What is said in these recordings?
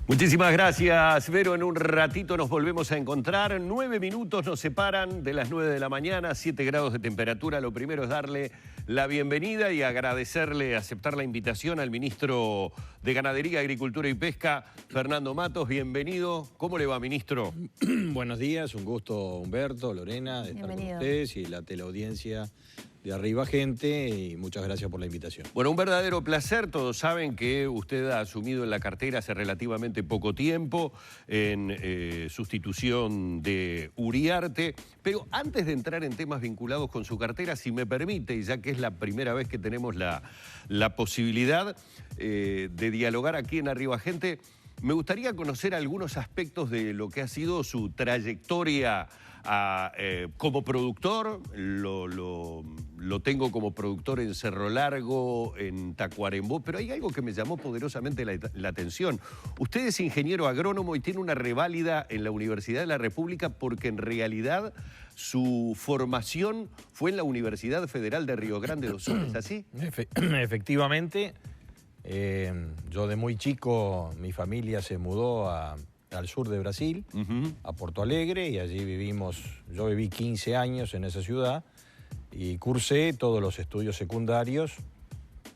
Muchísimas gracias, Vero. En un ratito nos volvemos a encontrar. 9 minutos nos separan de las 9 de la mañana, 7 grados de temperatura. Lo primero es darle la bienvenida y agradecerle, aceptar la invitación al ministro de Ganadería, Agricultura y Pesca, Fernando Matos. Bienvenido. ¿Cómo le va, ministro? Buenos días, un gusto, Humberto, Lorena, de estar con ustedes y la teleaudiencia de Arriba Gente, y muchas gracias por la invitación. Bueno, un verdadero placer. Todos saben que usted ha asumido en la cartera hace relativamente poco tiempo en sustitución de Uriarte. Pero antes de entrar en temas vinculados con su cartera, si me permite, y ya que es la primera vez que tenemos la posibilidad de dialogar aquí en Arriba Gente, me gustaría conocer algunos aspectos de lo que ha sido su trayectoria como productor. Lo tengo como productor en Cerro Largo, en Tacuarembó, pero hay algo que me llamó poderosamente la atención. Usted es ingeniero agrónomo y tiene una reválida en la Universidad de la República porque en realidad su formación fue en la Universidad Federal de Río Grande do Sul, ¿es así? Efectivamente. Yo de muy chico, mi familia se mudó al sur de Brasil, a Porto Alegre, y allí vivimos. Yo viví 15 años en esa ciudad y cursé todos los estudios secundarios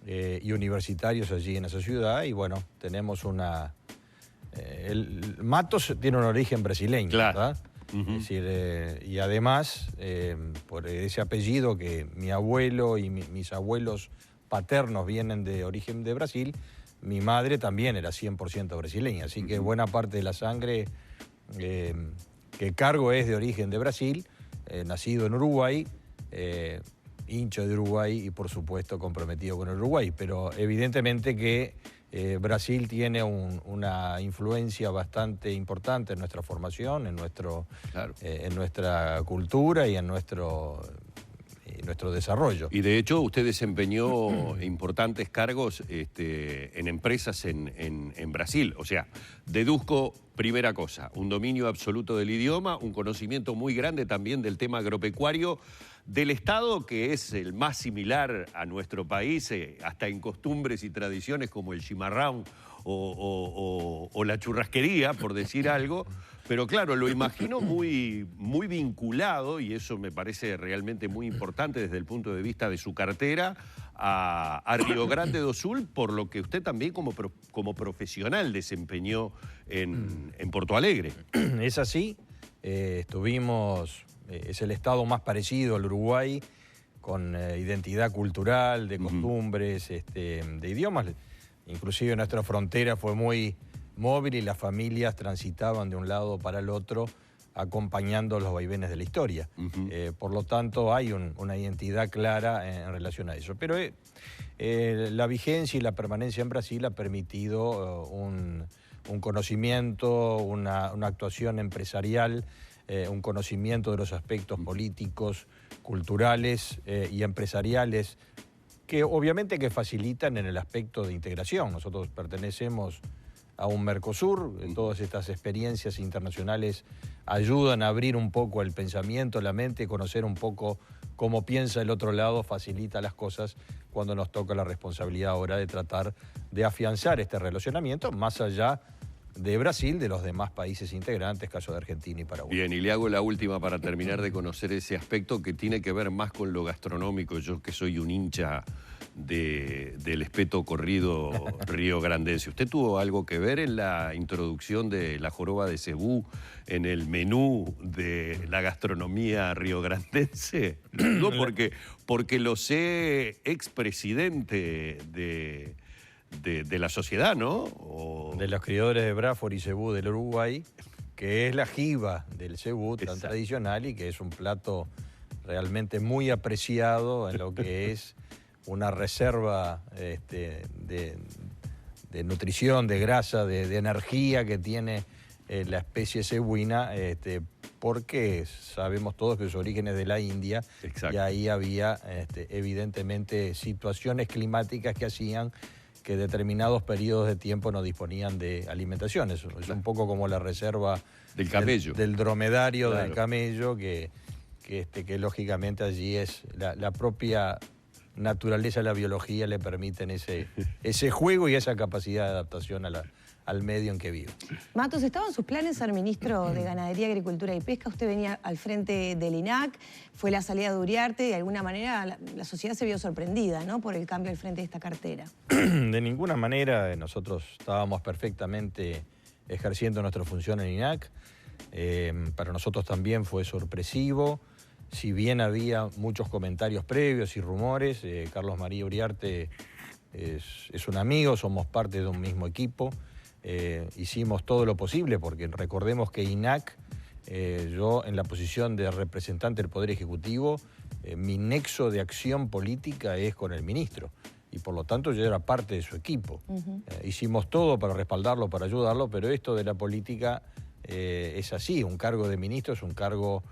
y universitarios allí en esa ciudad. Y bueno, tenemos el Matos tiene un origen brasileño, claro, ¿verdad? Es decir, y además, por ese apellido que mi abuelo y mis abuelos paternos vienen de origen de Brasil, mi madre también era 100% brasileña, así que buena parte de la sangre que cargo es de origen de Brasil, nacido en Uruguay, hincha de Uruguay y por supuesto comprometido con el Uruguay, pero evidentemente que Brasil tiene una influencia bastante importante en nuestra formación, en nuestra cultura y en nuestro desarrollo. Y de hecho usted desempeñó importantes cargos en empresas en Brasil. O sea, deduzco, primera cosa, un dominio absoluto del idioma, un conocimiento muy grande también del tema agropecuario del Estado, que es el más similar a nuestro país, hasta en costumbres y tradiciones como el chimarrón o la churrasquería, por decir algo. Pero claro, lo imagino muy vinculado, y eso me parece realmente muy importante desde el punto de vista de su cartera, a Río Grande do Sul, por lo que usted también como profesional desempeñó en Porto Alegre. Es así, es el estado más parecido al Uruguay, con identidad cultural, de costumbres, de idiomas. Inclusive nuestra frontera fue muy móvil y las familias transitaban de un lado para el otro acompañando los vaivenes de la historia. Por lo tanto, hay una identidad clara en relación a eso. Pero la vigencia y la permanencia en Brasil ha permitido un conocimiento, una actuación empresarial, un conocimiento de los aspectos políticos, culturales y empresariales que obviamente que facilitan en el aspecto de integración. Nosotros pertenecemos a un Mercosur, todas estas experiencias internacionales ayudan a abrir un poco el pensamiento, la mente, conocer un poco cómo piensa el otro lado, facilita las cosas cuando nos toca la responsabilidad ahora de tratar de afianzar este relacionamiento más allá de Brasil, de los demás países integrantes, caso de Argentina y Paraguay. Bien, y le hago la última para terminar de conocer ese aspecto que tiene que ver más con lo gastronómico. Yo que soy un hincha del espeto corrido riograndense. ¿Usted tuvo algo que ver en la introducción de la joroba de cebú en el menú de la gastronomía riograndense? Lo digo porque lo sé expresidente de la sociedad, ¿no? De los criadores de Bradford y cebú del Uruguay, que es la jiba del cebú tan tradicional y que es un plato realmente muy apreciado en lo que es una reserva de nutrición, de grasa, de energía que tiene la especie cebuina, porque sabemos todos que su origen es de la India. Exacto. Y ahí había evidentemente situaciones climáticas que hacían que determinados periodos de tiempo no disponían de alimentación. Es un poco como la reserva del camello, del dromedario, claro, del camello, que lógicamente allí es la propia naturaleza, la biología le permiten ese juego y esa capacidad de adaptación a al medio en que vive. Matos, ¿estaba en sus planes ser ministro de Ganadería, Agricultura y Pesca? Usted venía al frente del INAC, fue la salida de Uriarte, de alguna manera la sociedad se vio sorprendida, ¿no?, por el cambio al frente de esta cartera. De ninguna manera, nosotros estábamos perfectamente ejerciendo nuestra función en INAC. Para nosotros también fue sorpresivo. Si bien había muchos comentarios previos y rumores, Carlos María Uriarte es un amigo, somos parte de un mismo equipo. Hicimos todo lo posible porque recordemos que INAC, yo en la posición de representante del Poder Ejecutivo, mi nexo de acción política es con el ministro y por lo tanto yo era parte de su equipo. Hicimos todo para respaldarlo, para ayudarlo, pero esto de la política es así, un cargo de ministro es un cargo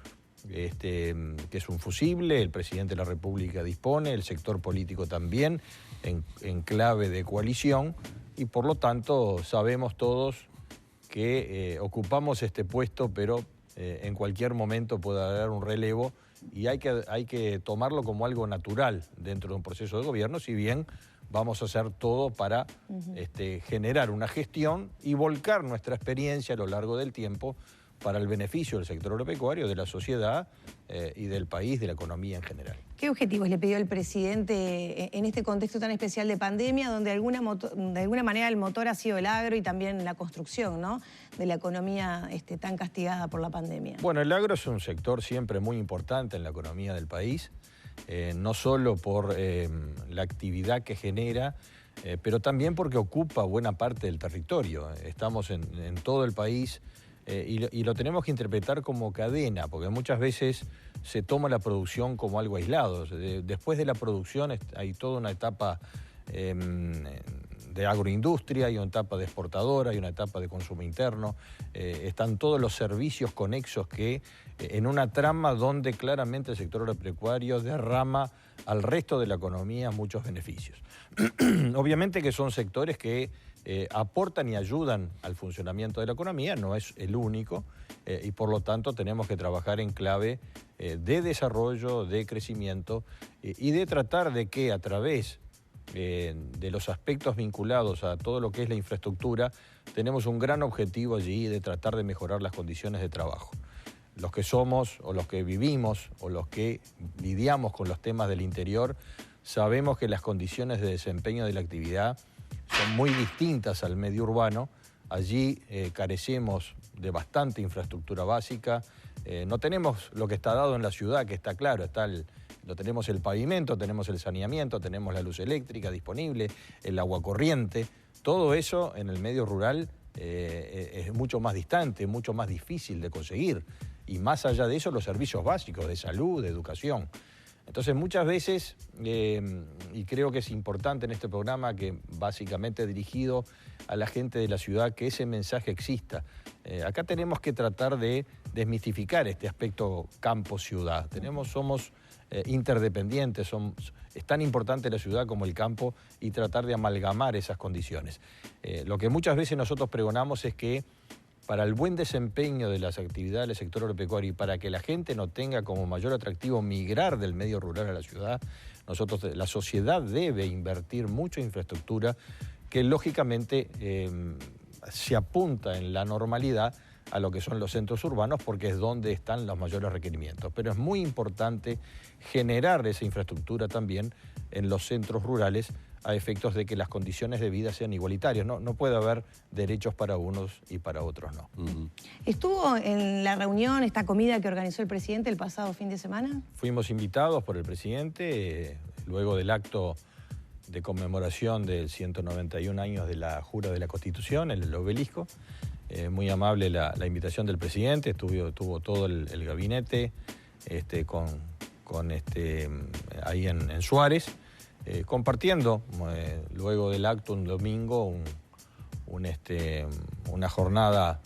que es un fusible, el presidente de la República dispone, el sector político también, en clave de coalición, y por lo tanto sabemos todos que ocupamos este puesto, pero en cualquier momento puede haber un relevo y hay que tomarlo como algo natural dentro de un proceso de gobierno, si bien vamos a hacer todo para generar una gestión y volcar nuestra experiencia a lo largo del tiempo para el beneficio del sector agropecuario, de la sociedad y del país, de la economía en general. ¿Qué objetivos le pidió el presidente en este contexto tan especial de pandemia, donde de alguna manera el motor ha sido el agro y también la construcción, ¿no?, de la economía tan castigada por la pandemia? Bueno, el agro es un sector siempre muy importante en la economía del país, no solo por la actividad que genera, pero también porque ocupa buena parte del territorio. Estamos en todo el país. Y lo tenemos que interpretar como cadena, porque muchas veces se toma la producción como algo aislado. Después de la producción hay toda una etapa de agroindustria, hay una etapa de exportadora, hay una etapa de consumo interno. Están todos los servicios conexos que en una trama donde claramente el sector agropecuario derrama al resto de la economía muchos beneficios. Obviamente que son sectores que aportan y ayudan al funcionamiento de la economía, no es el único, y por lo tanto tenemos que trabajar en clave de desarrollo, de crecimiento y de tratar de que a través de los aspectos vinculados a todo lo que es la infraestructura, tenemos un gran objetivo allí de tratar de mejorar las condiciones de trabajo. Los que somos o los que vivimos o los que lidiamos con los temas del interior, sabemos que las condiciones de desempeño de la actividad son muy distintas al medio urbano. Allí carecemos de bastante infraestructura básica. No tenemos lo que está dado en la ciudad, que está claro, tenemos el pavimento, tenemos el saneamiento, tenemos la luz eléctrica disponible, el agua corriente. Todo eso en el medio rural es mucho más distante, mucho más difícil de conseguir. Y más allá de eso, los servicios básicos de salud, de educación. Entonces muchas veces, y creo que es importante en este programa, que básicamente dirigido a la gente de la ciudad, que ese mensaje exista. Acá tenemos que tratar de desmistificar este aspecto campo-ciudad. Somos interdependientes, es tan importante la ciudad como el campo y tratar de amalgamar esas condiciones. Lo que muchas veces nosotros pregonamos es que para el buen desempeño de las actividades del sector agropecuario y para que la gente no tenga como mayor atractivo migrar del medio rural a la ciudad, la sociedad debe invertir mucho en infraestructura que lógicamente se apunta en la normalidad a lo que son los centros urbanos porque es donde están los mayores requerimientos. Pero es muy importante generar esa infraestructura también en los centros rurales a efectos de que las condiciones de vida sean igualitarias. No puede haber derechos para unos y para otros no. ¿Estuvo en la reunión, esta comida que organizó el presidente el pasado fin de semana? Fuimos invitados por el presidente luego del acto de conmemoración del 191 años de la Jura de la Constitución, en el Obelisco. Muy amable la invitación del presidente, estuvo todo el gabinete ahí en Suárez, compartiendo luego del acto un domingo una jornada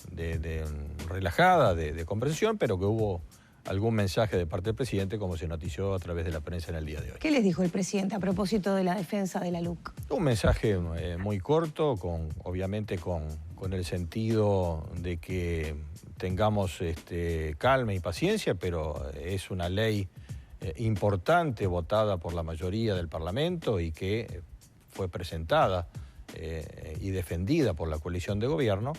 relajada de conversación, pero que hubo algún mensaje de parte del presidente, como se notició a través de la prensa en el día de hoy. ¿Qué les dijo el presidente a propósito de la defensa de la LUC? Un mensaje muy corto, obviamente con el sentido de que tengamos calma y paciencia, pero es una ley importante, votada por la mayoría del Parlamento y que fue presentada y defendida por la coalición de gobierno.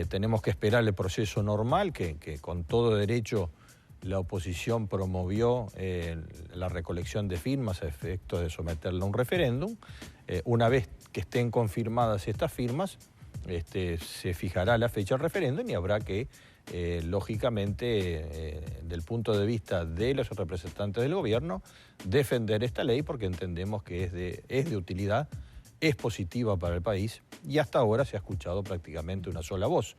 Tenemos que esperar el proceso normal, que con todo derecho la oposición promovió la recolección de firmas a efecto de someterla a un referéndum. Una vez que estén confirmadas estas firmas, se fijará la fecha del referéndum y habrá que, lógicamente, del punto de vista de los representantes del gobierno, defender esta ley porque entendemos que es de utilidad, es positiva para el país y hasta ahora se ha escuchado prácticamente una sola voz.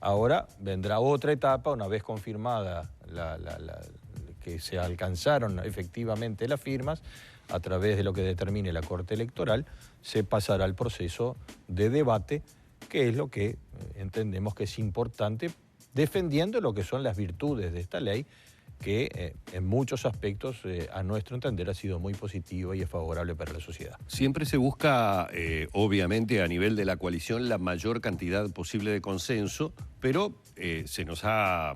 Ahora vendrá otra etapa, una vez confirmada que se alcanzaron efectivamente las firmas, a través de lo que determine la Corte Electoral, se pasará al proceso de debate, que es lo que entendemos que es importante, defendiendo lo que son las virtudes de esta ley, que en muchos aspectos, a nuestro entender, ha sido muy positiva y es favorable para la sociedad. Siempre se busca, obviamente, a nivel de la coalición, la mayor cantidad posible de consenso, pero se nos ha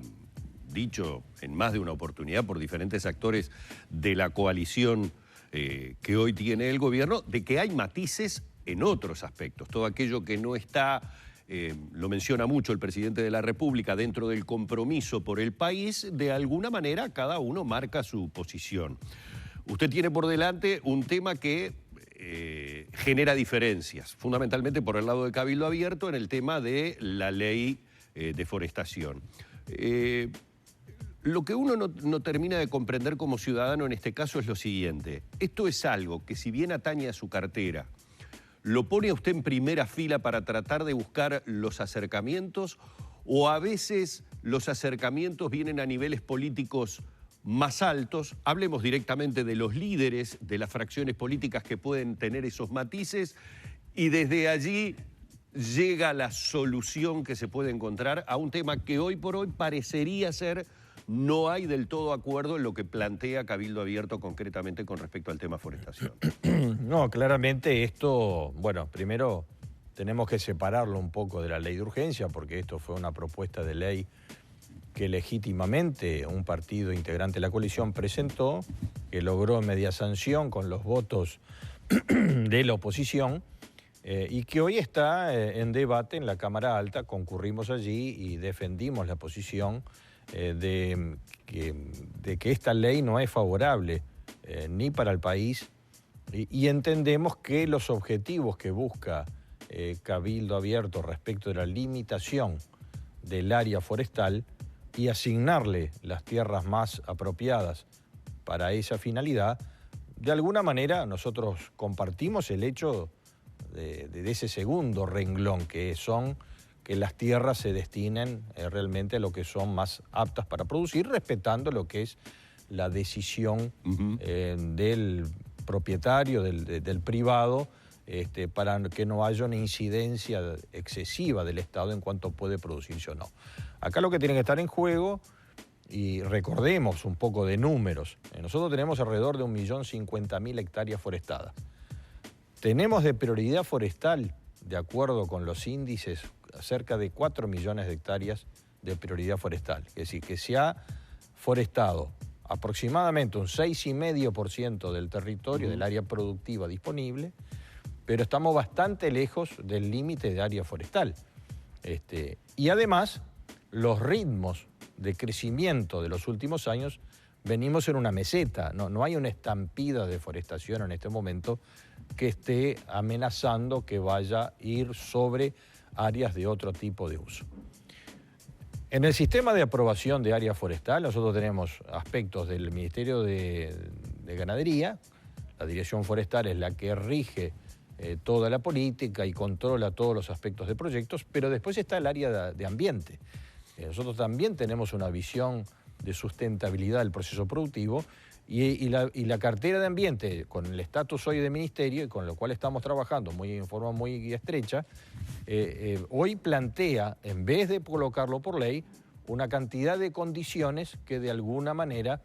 dicho en más de una oportunidad por diferentes actores de la coalición que hoy tiene el gobierno, de que hay matices en otros aspectos. Todo aquello que no está, lo menciona mucho el presidente de la República, dentro del compromiso por el país, de alguna manera cada uno marca su posición. Usted tiene por delante un tema que genera diferencias, fundamentalmente por el lado de Cabildo Abierto, en el tema de la ley de forestación. Lo que uno no termina de comprender como ciudadano en este caso es lo siguiente. Esto es algo que, si bien atañe a su cartera, ¿lo pone a usted en primera fila para tratar de buscar los acercamientos, o a veces los acercamientos vienen a niveles políticos más altos? Hablemos directamente de los líderes de las fracciones políticas que pueden tener esos matices, y desde allí llega la solución que se puede encontrar a un tema que hoy por hoy parecería ser no hay del todo acuerdo en lo que plantea Cabildo Abierto concretamente con respecto al tema forestación. No, claramente esto, bueno, primero tenemos que separarlo un poco de la ley de urgencia, porque esto fue una propuesta de ley que legítimamente un partido integrante de la coalición presentó, que logró media sanción con los votos de la oposición, y que hoy está en debate en la Cámara Alta. Concurrimos allí y defendimos la posición de que esta ley no es favorable ni para el país, y entendemos que los objetivos que busca Cabildo Abierto respecto de la limitación del área forestal y asignarle las tierras más apropiadas para esa finalidad, de alguna manera nosotros compartimos el hecho de ese segundo renglón, que son que las tierras se destinen realmente a lo que son más aptas para producir, respetando lo que es la decisión del propietario, del privado, para que no haya una incidencia excesiva del Estado en cuanto puede producirse o no. Acá lo que tiene que estar en juego, y recordemos un poco de números, nosotros tenemos alrededor de 1.050.000 hectáreas forestadas. Tenemos de prioridad forestal, de acuerdo con los índices, cerca de 4 millones de hectáreas de prioridad forestal. Es decir, que se ha forestado aproximadamente un 6,5% del territorio, del área productiva disponible, pero estamos bastante lejos del límite de área forestal. Y además, los ritmos de crecimiento de los últimos años, venimos en una meseta, no hay una estampida de deforestación en este momento que esté amenazando que vaya a ir sobre áreas de otro tipo de uso. En el sistema de aprobación de área forestal, nosotros tenemos aspectos del Ministerio de Ganadería. La Dirección Forestal es la que rige toda la política y controla todos los aspectos de proyectos, pero después está el área de ambiente. Nosotros también tenemos una visión de sustentabilidad del proceso productivo, y la cartera de ambiente, con el estatus hoy de ministerio y con lo cual estamos trabajando en forma muy estrecha, hoy plantea, en vez de colocarlo por ley, una cantidad de condiciones que de alguna manera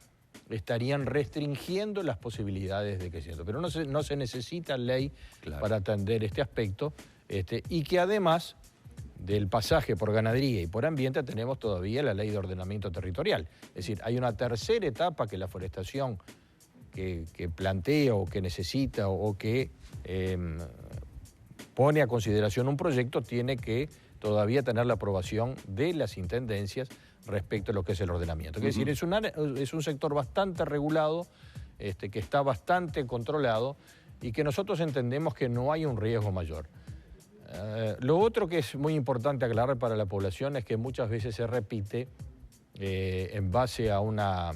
estarían restringiendo las posibilidades de crecimiento. Pero no se necesita ley para atender este aspecto, y que además del pasaje por ganadería y por ambiente tenemos todavía la ley de ordenamiento territorial. Es decir, hay una tercera etapa que la forestación que plantea o que necesita o que pone a consideración un proyecto tiene que todavía tener la aprobación de las intendencias respecto a lo que es el ordenamiento. Es decir, es un sector bastante regulado, que está bastante controlado y que nosotros entendemos que no hay un riesgo mayor. Lo otro que es muy importante aclarar para la población es que muchas veces se repite en base a una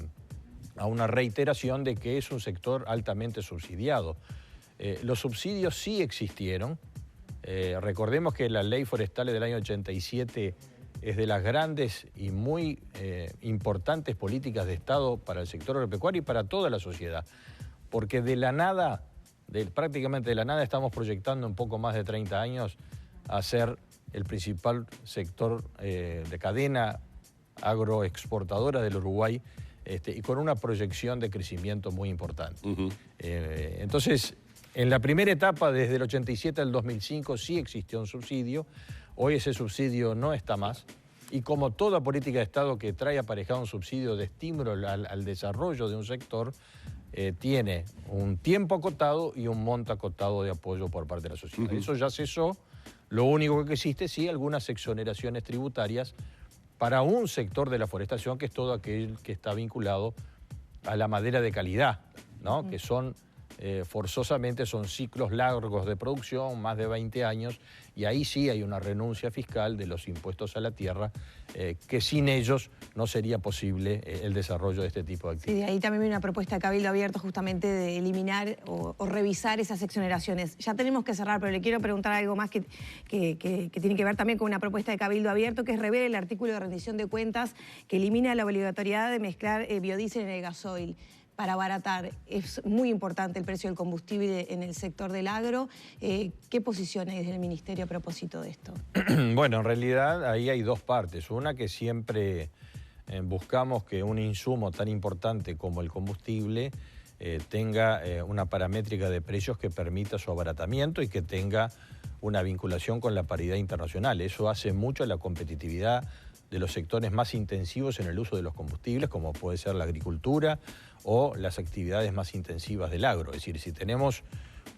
reiteración de que es un sector altamente subsidiado. Los subsidios sí existieron. Recordemos que la ley forestal del año 87 es de las grandes y muy importantes políticas de Estado para el sector agropecuario y para toda la sociedad. Porque de la nada, prácticamente de la nada, estamos proyectando en poco más de 30 años a ser el principal sector de cadena agroexportadora del Uruguay, y con una proyección de crecimiento muy importante. Entonces, en la primera etapa, desde el 87 al 2005, sí existió un subsidio. Hoy ese subsidio no está más. Y como toda política de Estado que trae aparejado un subsidio de estímulo al desarrollo de un sector, tiene un tiempo acotado y un monto acotado de apoyo por parte de la sociedad. Eso ya cesó. Lo único que existe, sí, algunas exoneraciones tributarias para un sector de la forestación, que es todo aquel que está vinculado a la madera de calidad, ¿no? Que son, forzosamente, son ciclos largos de producción, más de 20 años, y ahí sí hay una renuncia fiscal de los impuestos a la tierra, que sin ellos no sería posible el desarrollo de este tipo de actividades. Sí, de ahí también viene una propuesta de Cabildo Abierto justamente de eliminar o revisar esas exoneraciones. Ya tenemos que cerrar, pero le quiero preguntar algo más que tiene que ver también con una propuesta de Cabildo Abierto, que es rever el artículo de rendición de cuentas que elimina la obligatoriedad de mezclar biodiesel en el gasoil para abaratar. Es muy importante el precio del combustible en el sector del agro. ¿Qué posición hay desde el Ministerio a propósito de esto? Bueno, en realidad ahí hay dos partes. Una, que siempre buscamos que un insumo tan importante como el combustible tenga una paramétrica de precios que permita su abaratamiento y que tenga una vinculación con la paridad internacional. Eso hace mucho a la competitividad de los sectores más intensivos en el uso de los combustibles, como puede ser la agricultura o las actividades más intensivas del agro. Es decir, si tenemos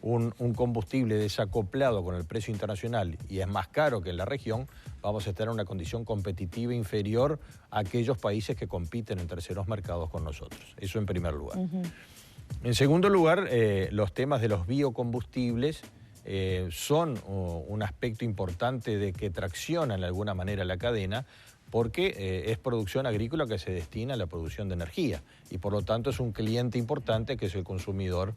un combustible desacoplado con el precio internacional y es más caro que en la región, vamos a estar en una condición competitiva inferior a aquellos países que compiten en terceros mercados con nosotros. Eso en primer lugar. En segundo lugar, los temas de los biocombustibles son un aspecto importante de que traccionan de alguna manera la cadena, porque es producción agrícola que se destina a la producción de energía y por lo tanto es un cliente importante que es el consumidor,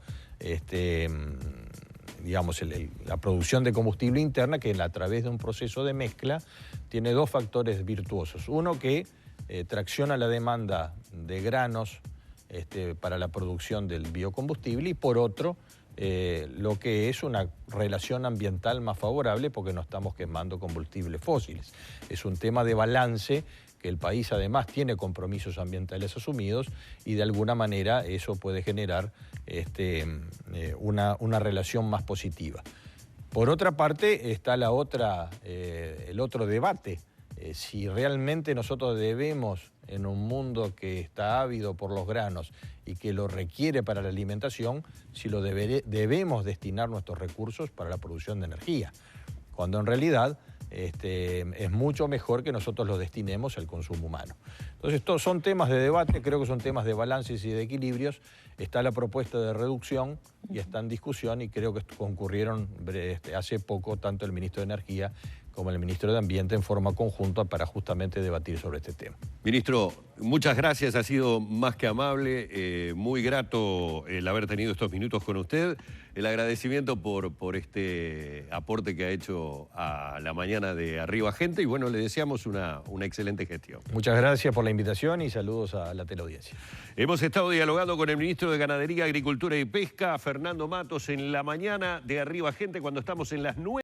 digamos, la producción de combustible interna, que a través de un proceso de mezcla tiene dos factores virtuosos. Uno, que tracciona la demanda de granos para la producción del biocombustible, y por otro, lo que es una relación ambiental más favorable porque no estamos quemando combustibles fósiles. Es un tema de balance, que el país además tiene compromisos ambientales asumidos y de alguna manera eso puede generar una relación más positiva. Por otra parte está el otro debate. Si realmente nosotros debemos, en un mundo que está ávido por los granos y que lo requiere para la alimentación, si debemos destinar nuestros recursos para la producción de energía, cuando en realidad es mucho mejor que nosotros los destinemos al consumo humano. Entonces, estos son temas de debate, creo que son temas de balances y de equilibrios. Está la propuesta de reducción y está en discusión, y creo que concurrieron hace poco tanto el ministro de Energía como el ministro de Ambiente en forma conjunta para justamente debatir sobre este tema. Ministro, muchas gracias, ha sido más que amable, muy grato el haber tenido estos minutos con usted. El agradecimiento por este aporte que ha hecho a la mañana de Arriba Gente, y bueno, le deseamos una excelente gestión. Muchas gracias por la invitación y saludos a la teleaudiencia. Hemos estado dialogando con el ministro de Ganadería, Agricultura y Pesca, Fernando Matos, en la mañana de Arriba Gente, cuando estamos en las 9.